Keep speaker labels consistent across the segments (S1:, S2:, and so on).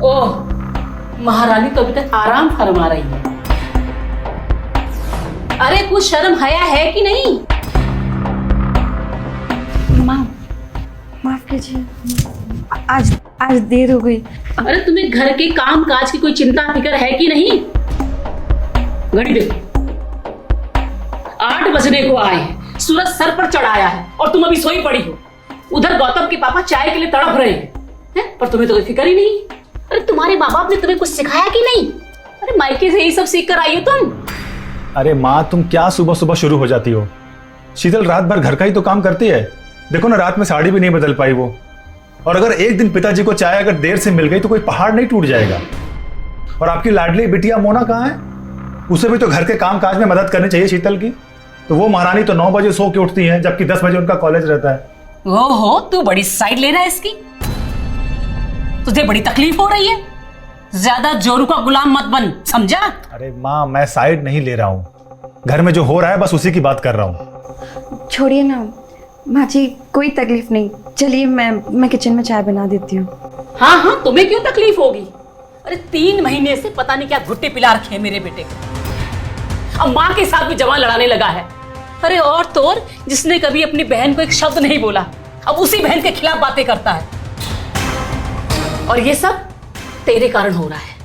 S1: ओह, महारानी तो अभी तक आराम फरमा रही है। अरे कुछ शर्म हया है कि नहीं?
S2: माफ कीजिए, आज देर हो गई।
S1: अरे तुम्हें घर के काम काज की कोई चिंता फिक्र है कि नहीं? घड़ी देखो, 8 बजने को आए हैं, सूरज सर पर चढ़ाया है और तुम अभी सोई पड़ी हो। उधर गौतम के पापा चाय के लिए तड़प रहे हैं, पर तुम्हें तो कोई फिक्र ही नहीं। अरे तुम्हारे माँ बाप ने तुम्हें कुछ सिखाया कि नहीं? अरे मायके से यही सब सीख कर आई हो तुम।
S3: अरे माँ, तुम क्या सुबह सुबह शुरू हो जाती हो? शीतल रात भर घर का ही तो काम करती है। देखो ना, रात में साड़ी भी नहीं बदल पाई वो। और अगर एक दिन पिताजी को चाय अगर देर से मिल गई तो कोई पहाड़ नहीं टूट जाएगा। और आपकी लाडली बिटिया मोना कहाँ है? उसे भी तो घर के काम काज में मदद करनी चाहिए शीतल की। तो वो महारानी तो 9 बजे सो के उठती है, जबकि 10 बजे उनका कॉलेज रहता है।
S1: ओहो, तू बड़ी साइड ले रहा है इसकी। तुझे बड़ी तकलीफ हो रही है? ज्यादा जोरू का गुलाम मत बन, समझा?
S3: अरे माँ, मैं साइड नहीं ले रहा हूँ। घर में जो हो रहा है बस उसी की बात कर रहा हूँ।
S2: छोड़िए ना माँ जी, कोई तकलीफ नहीं। चलिए मैं किचन में चाय बना देती हूँ।
S1: हाँ, तुम्हें क्यों तकलीफ होगी? अरे 3 महीने से पता नहीं क्या घुट्टे पिला रखे हैं मेरे बेटे को। अब माँ के साथ भी जवान लड़ाने लगा है। अरे और तो और, जिसने कभी अपनी बहन को एक शब्द नहीं बोला, अब उसी बहन के खिलाफ बातें करता है। और ये सब तेरे कारण हो रहा है।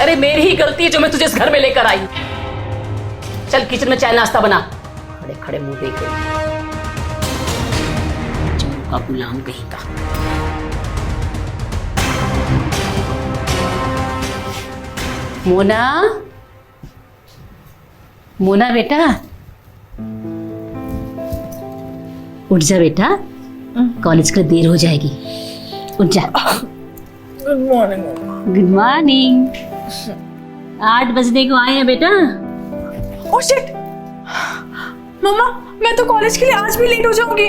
S1: अरे मेरी ही गलती है जो मैं तुझे इस घर में लेकर आई। चल किचन में चाय नाश्ता बना। खड़े खड़े मुंह देख रही है, का गुलाम कहीं का। मोना, मोना बेटा, उठ जा बेटा, कॉलेज का देर हो जाएगी। उठ जा।
S4: Good morning.
S1: Good morning. 8 बजने को आए हैं बेटा।
S4: ओह शिट, मम्मा मैं तो कॉलेज के लिए आज भी लेट हो जाऊंगी।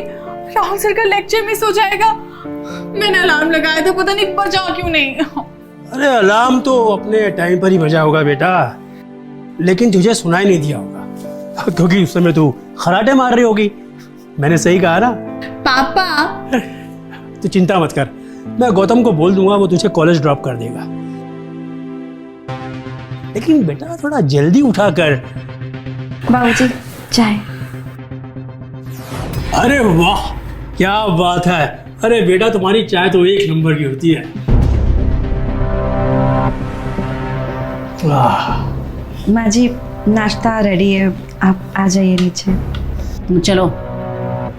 S4: राहुल सर का लेक्चर मिस हो जाएगा। मैंने अलार्म लगाया था, पता नहीं बजा क्यों नहीं।
S5: अरे अलार्म तो अपने टाइम पर ही बजा होगा बेटा, लेकिन तुझे सुनाई नहीं दिया होगा क्योंकि उस समय तू खराटे मार रही होगी। मैंने सही कहा ना?
S4: पापा
S5: तू चिंता मत कर, मैं गौतम को बोल दूंगा, वो तुझे कॉलेज ड्रॉप कर देगा। लेकिन बेटा थोड़ा जल्दी उठा कर।
S2: बाबूजी चाय।
S5: अरे वाह, क्या बात है। अरे बेटा तुम्हारी चाय तो 1 नंबर की होती है।
S2: माँ जी नाश्ता रेडी है, आप आ जाइए नीचे।
S1: तुम चलो,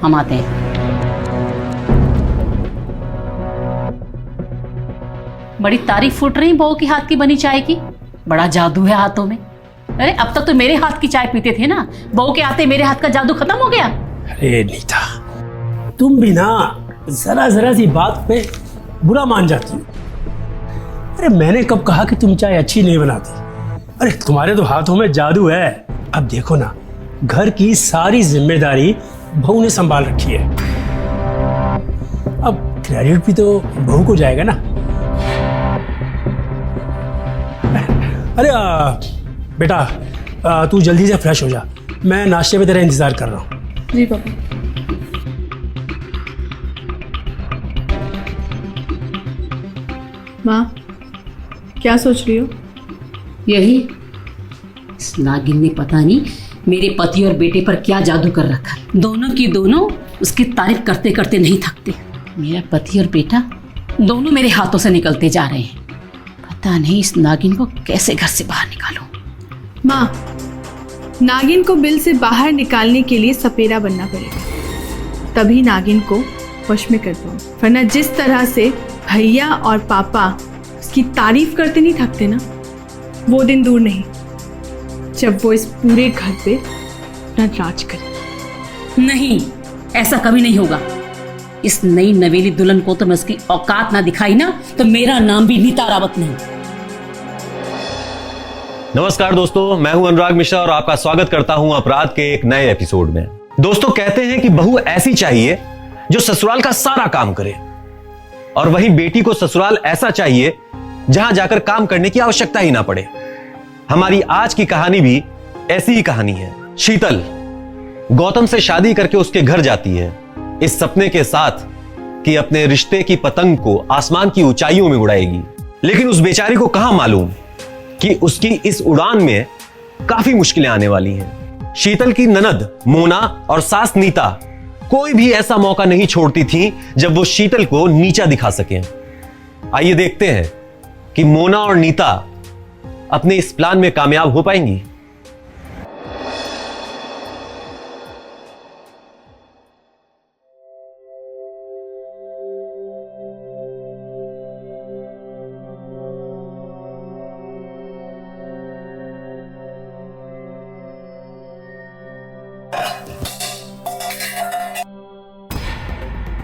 S1: हम आते हैं। बड़ी तारीफ फूट रही बहू के हाथ की बनी चाय की। बड़ा जादू है हाथों में। अरे अब तक तो मेरे हाथ की चाय पीते थे ना, बहू के आते मेरे हाथ का जादू खत्म हो गया।
S5: अरे नीता, तुम भी ना जरा सी बात पे बुरा मान जाती हो। अरे मैंने कब कहा कि तुम चाय अच्छी नहीं बनाती? अरे तुम्हारे तो हाथों में जादू है। अब देखो ना, घर की सारी जिम्मेदारी बहू ने संभाल रखी है। अब क्रेडिट भी तो बहू को जाएगा ना। अरे बेटा तू जल्दी से फ्रेश हो जा, मैं नाश्ते में तेरा इंतजार कर रहा हूँ।
S4: जी पापा। माँ क्या सोच रही हो?
S1: यही, इस नागिन ने पता नहीं मेरे पति और बेटे पर क्या जादू कर रखा। दोनों की दोनों उसकी तारीफ करते करते नहीं थकते। मेरा पति और बेटा दोनों मेरे हाथों से निकलते जा रहे हैं। पता नहीं इस नागिन को कैसे घर से बाहर निकालूं।
S4: माँ, नागिन को बिल से बाहर निकालने के लिए सपेरा बनना पड़ेगा, तभी नागिन को वश में कर पाऊं। वरना जिस तरह से भैया और पापा उसकी तारीफ करते नहीं थकते ना, वो दिन दूर नहीं जब वो इस पूरे घर पे अपना राज करे।
S1: नहीं, ऐसा कभी नहीं होगा। इस नई नवेली दुल्हन को तो मैं उसकी औकात ना दिखाई ना, तो मेरा नाम भी नीता रावत नहीं।
S6: नमस्कार दोस्तों, मैं हूं अनुराग मिश्रा और आपका स्वागत करता हूं अपराध के एक नए एपिसोड में। दोस्तों, कहते हैं कि बहू ऐसी चाहिए जो ससुराल का सारा काम करे, और वहीं बेटी को ससुराल ऐसा चाहिए जहां जाकर काम करने की आवश्यकता ही ना पड़े। हमारी आज की कहानी भी ऐसी ही कहानी है। शीतल गौतम से शादी करके उसके घर जाती है, इस सपने के साथ कि अपने रिश्ते की पतंग को आसमान की ऊंचाइयों में उड़ाएगी। लेकिन उस बेचारी को कहां मालूम कि उसकी इस उड़ान में काफी मुश्किलें आने वाली हैं। शीतल की ननद मोना और सास नीता कोई भी ऐसा मौका नहीं छोड़ती थी जब वो शीतल को नीचा दिखा सके। आइए देखते हैं कि मोना और नीता अपने इस प्लान में कामयाब हो पाएंगी।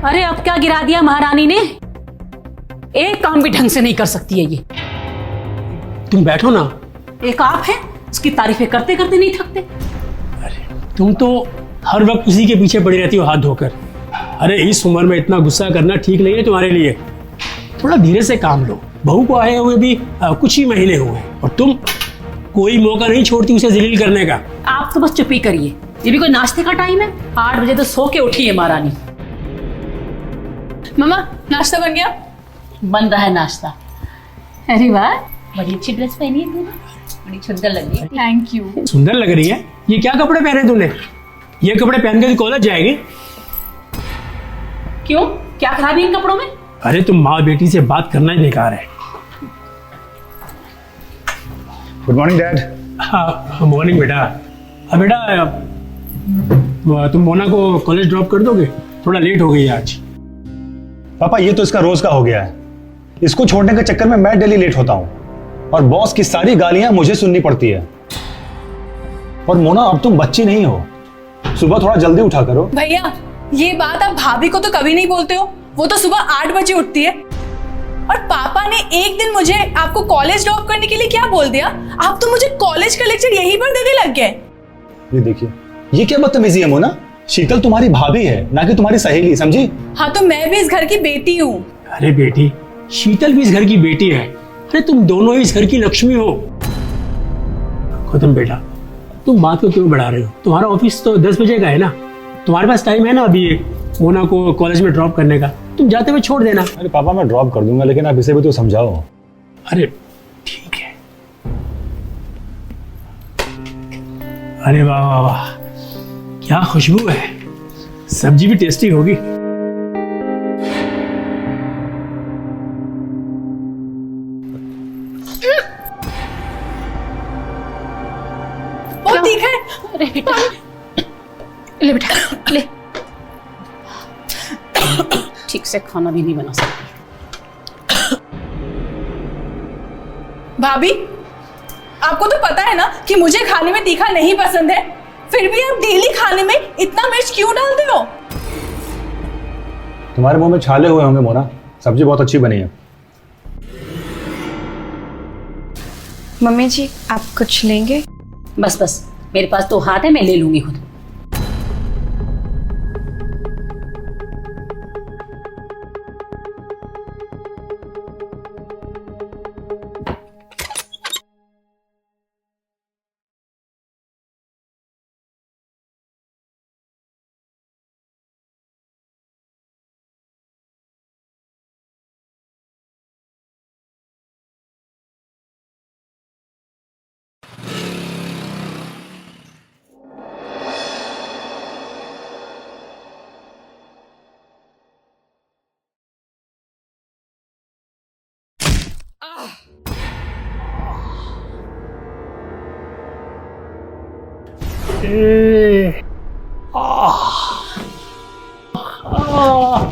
S1: अरे अब क्या गिरा दिया महारानी ने, एक काम भी ढंग से नहीं कर सकती है ये।
S5: तुम बैठो ना।
S1: एक आप है, उसकी तारीफें करते करते नहीं थकते।
S5: तुम तो हर वक्त उसी के पीछे पड़ी रहती हो हाथ धोकर। अरे इस उम्र में इतना गुस्सा करना ठीक नहीं है तुम्हारे लिए। थोड़ा धीरे से काम लो। बहू को आए हुए भी कुछ ही महीने हुए और तुम कोई मौका नहीं छोड़ती उसे जलील करने का।
S1: आप तो बस चुप ही करिए, ये भी कोई नाश्ते का टाइम है? 8 बजे तो सो के उठी है महारानी।
S4: मम्मा नाश्ता बन गया?
S1: बन रहा है नाश्ता। अरे वाह, बड़ी अच्छी ड्रेस पहनी है तूने, बड़ी सुंदर लग रही है।
S4: Thank you.
S5: सुंदर लग रही है। ये क्या कपड़े पहने तूने? ये कपड़े पहन के कॉलेज जाएगी?
S1: क्यों, क्या खराबी इन कपड़ों में?
S5: अरे तुम माँ बेटी से बात करना ही बेकार है।
S3: Good morning dad.
S5: हाँ मॉर्निंग बेटा। अब बेटा तुम मोना को कॉलेज ड्रॉप कर दोगे? थोड़ा लेट हो गई है आज।
S3: पापा ये तो इसका रोज का हो गया है। इसको छोड़ने के चक्कर में मैं डेली लेट होता हूँ और बॉस की सारी गालियां मुझे सुननी पड़ती है। और मोना अब तुम बच्ची नहीं हो, सुबह थोड़ा जल्दी उठा करो।
S4: भैया ये बात आप भाभी को तो कभी नहीं बोलते हो। वो तो सुबह 8 बजे उठती है। और पापा ने एक दिन मुझे आपको कॉलेज ड्रॉप करने के लिए क्या बोल दिया? आप तो मुझे कॉलेज का लेक्चर यहीं पर देने लग गए।
S3: ये देखिए, ये क्या बदतमीजी है मोना। शीतल तुम्हारी भाभी है, ना कि तुम्हारी सहेली, समझी?
S4: हाँ तो मैं भी इस घर की बेटी हूँ।
S5: अरे बेटी, शीतल भी इस घर की बेटी है। अरे तुम दोनों ही इस घर की लक्ष्मी हो। गौतम बेटा, तुम बात को क्यों बढ़ा रहे हो? तुम्हारा ऑफिस तो 10 बजे का है ना। तुम्हारे पास टाइम है ना अभी मोना को कॉलेज में ड्रॉप करने का। तुम जाते हुए छोड़ देना।
S3: अरे पापा मैं ड्रॉप कर दूंगा, लेकिन आप इसे भी तो समझाओ।
S5: अरे ठीक है। अरे वाह वाह वाह, क्या खुशबू है। सब्जी भी टेस्टी होगी।
S4: बहुत तीखा है।
S1: अरे बेटा, ले बेटा ले। ठीक से खाना भी नहीं बना सकती।
S4: भाभी आपको तो पता है ना कि मुझे खाने में तीखा नहीं पसंद है, फिर भी आप डेली खाने में इतना मिर्च क्यों डालते हो?
S3: तुम्हारे मुंह में छाले हुए होंगे मोना, सब्जी बहुत अच्छी बनी है।
S2: मम्मी जी आप कुछ लेंगे?
S1: बस बस, मेरे पास तो हाथ है, मैं ले लूंगी खुद।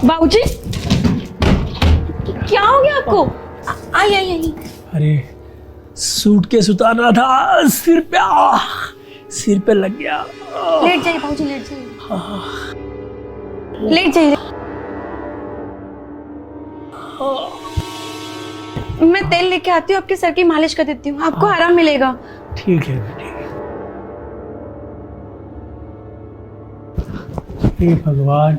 S2: बाबूजी क्या हो गया आपको? आई आई आई।
S5: अरे सूटकेस उतारना था, सिर पे लग गया।
S2: लेट जाइए बाबूजी, लेट जाइए, लेट जाइए। मैं तेल लेके आती हूँ, आपके सर की मालिश कर देती हूँ, आपको आराम मिलेगा।
S5: ठीक है बेटी। हे भगवान।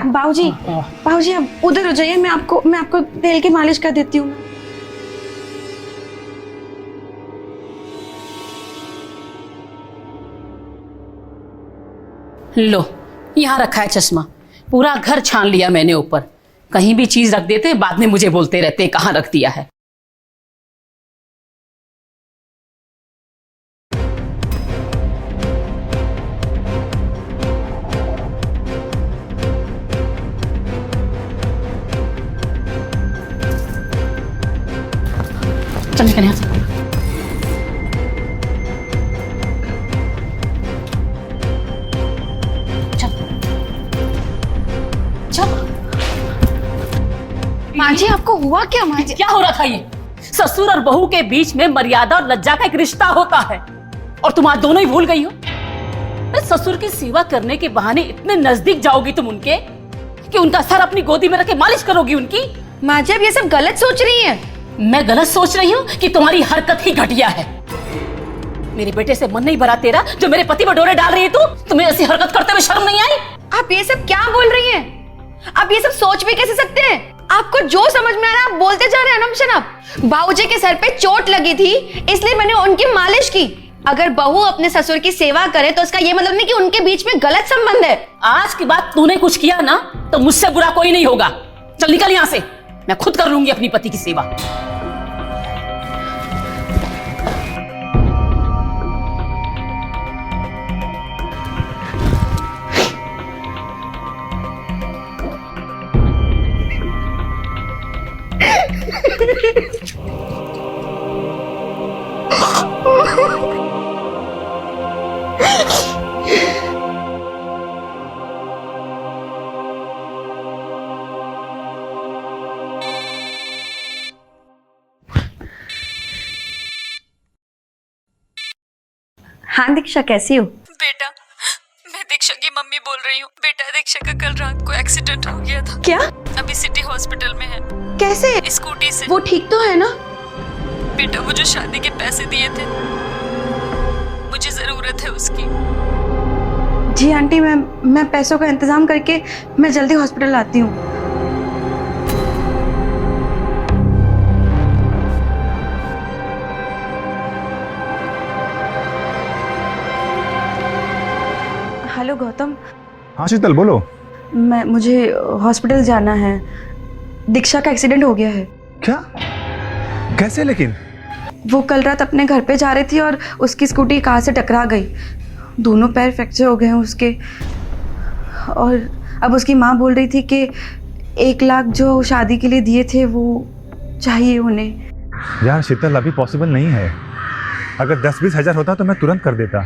S2: बाबूजी बाबूजी आप उधर हो जाइए, मैं आपको तेल की मालिश कर देती हूँ।
S1: लो, यहाँ रखा है चश्मा। पूरा घर छान लिया मैंने ऊपर, कहीं भी चीज रख देते बाद में मुझे बोलते रहते कहाँ रख दिया है। चल निकल यहाँ से। चल चल।
S2: माँ जी आपको हुआ क्या माँ जी?
S1: क्या हो रहा था ये? ससुर और बहू के बीच में मर्यादा और लज्जा का एक रिश्ता होता है और तुम आज दोनों ही भूल गई हो। अरे ससुर की सेवा करने के बहाने इतने नजदीक जाओगी तुम उनके कि उनका सर अपनी गोदी में रख के मालिश करोगी उनकी।
S2: माँ जी आप ये सब गलत सोच रही हैं।
S1: मैं गलत सोच रही हूँ कि तुम्हारी हरकत ही घटिया है। मेरे बेटे से मन नहीं भरा तेरा जो मेरे पति पर डोरे डाल रही है तू। तुम्हें ऐसी हरकत करते हुए शर्म नहीं आई?
S2: आप ये सब क्या बोल रही हैं? आप ये सब सोच भी कैसे सकते हैं? आपको जो समझ में आ रहा है आप बोलते जा रहे हैं अनमशन। आप बाबूजी के सर पे चोट लगी थी इसलिए मैंने उनकी मालिश की। अगर बहू अपने ससुर की सेवा करे तो इसका ये मतलब नहीं कि उनके बीच में गलत संबंध है।
S1: आज के बाद तूने कुछ किया ना तो मुझसे बुरा कोई नहीं होगा। चल निकल यहाँ से, मैं खुद कर लूंगी अपनी पति की सेवा।
S2: हाँ दीक्षा कैसी हो?
S7: बेटा, मैं दीक्षा की मम्मी बोल रही हूँ। बेटा दीक्षा का कल रात को एक्सीडेंट हो गया था।
S2: क्या?
S7: अभी सिटी हॉस्पिटल में है।
S2: कैसे?
S7: स्कूटी से।
S2: वो ठीक तो है ना?
S7: बेटा वो जो शादी के पैसे दिए थे मुझे जरूरत है उसकी।
S2: जी आंटी मैं पैसों का इंतजाम करके मैं जल्दी हॉस्पिटल आती हूँ। हेलो गौतम।
S3: हाँ शीतल बोलो।
S2: मुझे हॉस्पिटल जाना है। दीक्षा का एक्सीडेंट हो गया है।
S3: क्या? कैसे लेकिन?
S2: वो कल रात अपने घर पे जा रही थी और उसकी स्कूटी कार से टकरा गई। दोनों पैर फ्रैक्चर हो गए हैं उसके। और अब उसकी माँ बोल रही थी कि 1 लाख जो शादी के लिए दिए थे वो चाहिए उन्हें।
S3: यार शीतल अभी पॉसिबल नहीं है। अगर 10-20 हज़ार होता तो मैं तुरंत कर देता।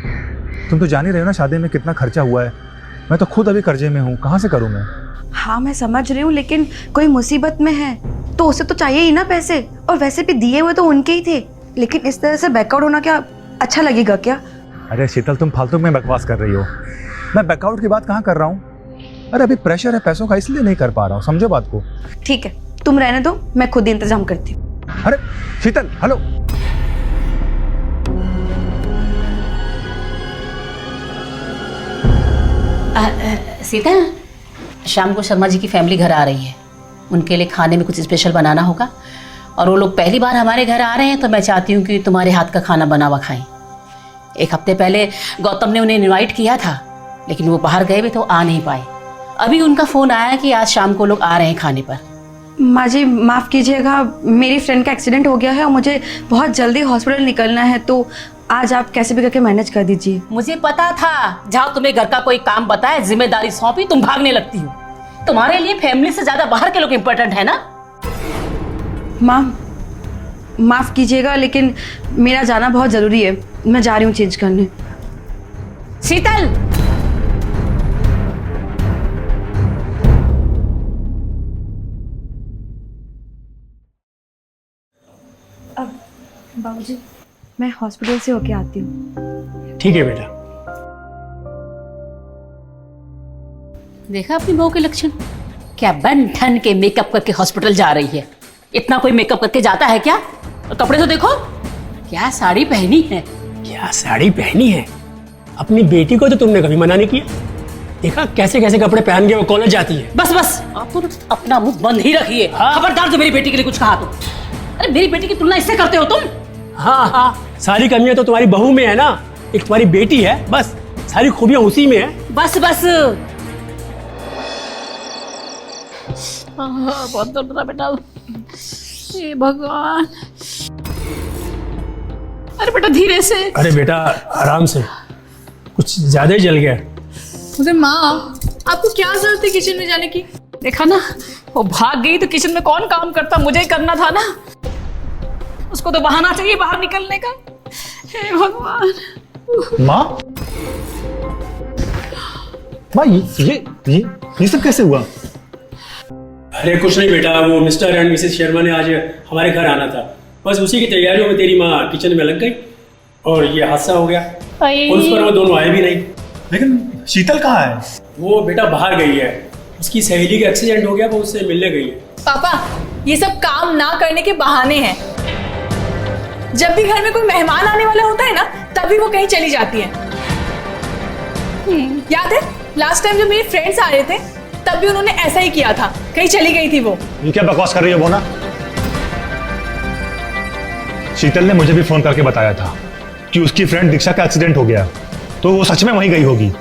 S3: तुम तो जान ही रहे हो ना शादी में कितना खर्चा हुआ है। मैं तो खुद अभी कर्जे में हूँ, कहाँ से करूँ मैं?
S2: हाँ मैं समझ रही हूँ लेकिन कोई मुसीबत में है तो उसे तो चाहिए ही ना पैसे। और वैसे भी दिए हुए तो उनके ही थे। लेकिन इस तरह से बैकआउट होना क्या अच्छा लगेगा क्या?
S3: अरे शीतल तुम फालतू में बकवास कर रही हो। मैं बैकआउट की बात कहाँ कर रहा हूँ। अरे अभी प्रेशर है पैसों का इसलिए नहीं कर पा रहा हूँ, समझो बात को।
S2: ठीक है तुम रहने दो, मैं खुद ही इंतजाम करती हूँ।
S3: अरे शीतल हेलो।
S1: सीता, शाम को शर्मा जी की फैमिली घर आ रही है। उनके लिए खाने में कुछ स्पेशल बनाना होगा और वो लोग पहली बार हमारे घर आ रहे हैं तो मैं चाहती हूँ कि तुम्हारे हाथ का खाना बना हुआ खाएं। 1 हफ्ते पहले गौतम ने उन्हें इनवाइट किया था लेकिन वो बाहर गए भी तो आ नहीं पाए। अभी उनका फ़ोन आया कि आज शाम को लोग आ रहे हैं खाने पर।
S2: माँ जी माफ़ कीजिएगा, मेरी फ्रेंड का एक्सीडेंट हो गया है और मुझे बहुत जल्दी हॉस्पिटल निकलना है तो आज आप कैसे भी करके मैनेज कर दीजिए।
S1: मुझे पता था जहाँ तुम्हें घर का कोई काम बताए जिम्मेदारी सौंपी तुम भागने लगती हो। तुम्हारे लिए फैमिली से ज्यादा बाहर के लोग इम्पोर्टेंट है ना।
S2: माँ माफ़ कीजिएगा लेकिन मेरा जाना बहुत ज़रूरी है। मैं जा रही हूँ चेंज करने।
S1: शीतल,
S2: अब बाबूजी मैं हॉस्पिटल से होके आती हूँ।
S5: ठीक है बेटा।
S1: देखा अपनी बहू के लक्षण, क्या बन ठन के मेकअप करके हॉस्पिटल जा रही है। इतना कोई मेकअप करके जाता है क्या? और कपड़े तो देखो, क्या साड़ी पहनी है।
S5: क्या साड़ी पहनी है? अपनी बेटी को तो तुमने कभी मना नहीं किया। देखा कैसे कैसे कपड़े पहन के वो कॉलेज जाती है।
S1: बस बस आप तो अपना मुंह बंद ही रखिए।
S5: हाँ।
S1: खबरदार जो मेरी बेटी के लिए कुछ कहा तो। अरे मेरी बेटी की तुलना इससे करते हो तुम?
S5: हाँ हाँ, सारी कमियां तो तुम्हारी बहू में है ना। एक तुम्हारी बेटी है, बस सारी खूबियां उसी में है।
S1: बस बस बहुत दर्द रहा बेटा। हे भगवान। अरे बेटा धीरे से।
S5: अरे बेटा आराम से, कुछ ज्यादा ही जल गया।
S4: मगर माँ आपको क्या जरूरत है किचन में जाने की?
S1: देखा ना, वो भाग गई तो किचन में कौन काम करता, मुझे ही करना था ना। उसको तो बहाना चाहिए बाहर निकलने का। हे भगवान।
S3: माँ माँ ये सब कैसे हुआ?
S5: अरे कुछ नहीं बेटा, वो मिस्टर एंड मिसेस शर्मा ने आज हमारे घर आना था, बस उसी की तैयारियों में तेरी माँ किचन में लग गई और ये हादसा हो गया। और उस पर वो दोनों आए भी नहीं।
S3: लेकिन शीतल कहाँ है?
S5: वो बेटा बाहर गई है, उसकी सहेली का एक्सीडेंट हो गया, वो उससे मिलने गई है।
S8: पापा, ये सब काम ना करने के बहाने हैं। जब भी घर में कोई मेहमान आने वाला होता है ना, तभी वो कहीं चली जाती है। याद है लास्ट टाइम जब मेरे फ्रेंड्स आ रहे थे, तब भी उन्होंने ऐसा ही किया था, कहीं चली गई थी वो।
S3: ये क्या बकवास कर रही हो मोना? शीतल ने मुझे भी फोन करके बताया था कि उसकी फ्रेंड दीक्षा का एक्सीडेंट हो गया, तो वो सच में वहीं गई होगी।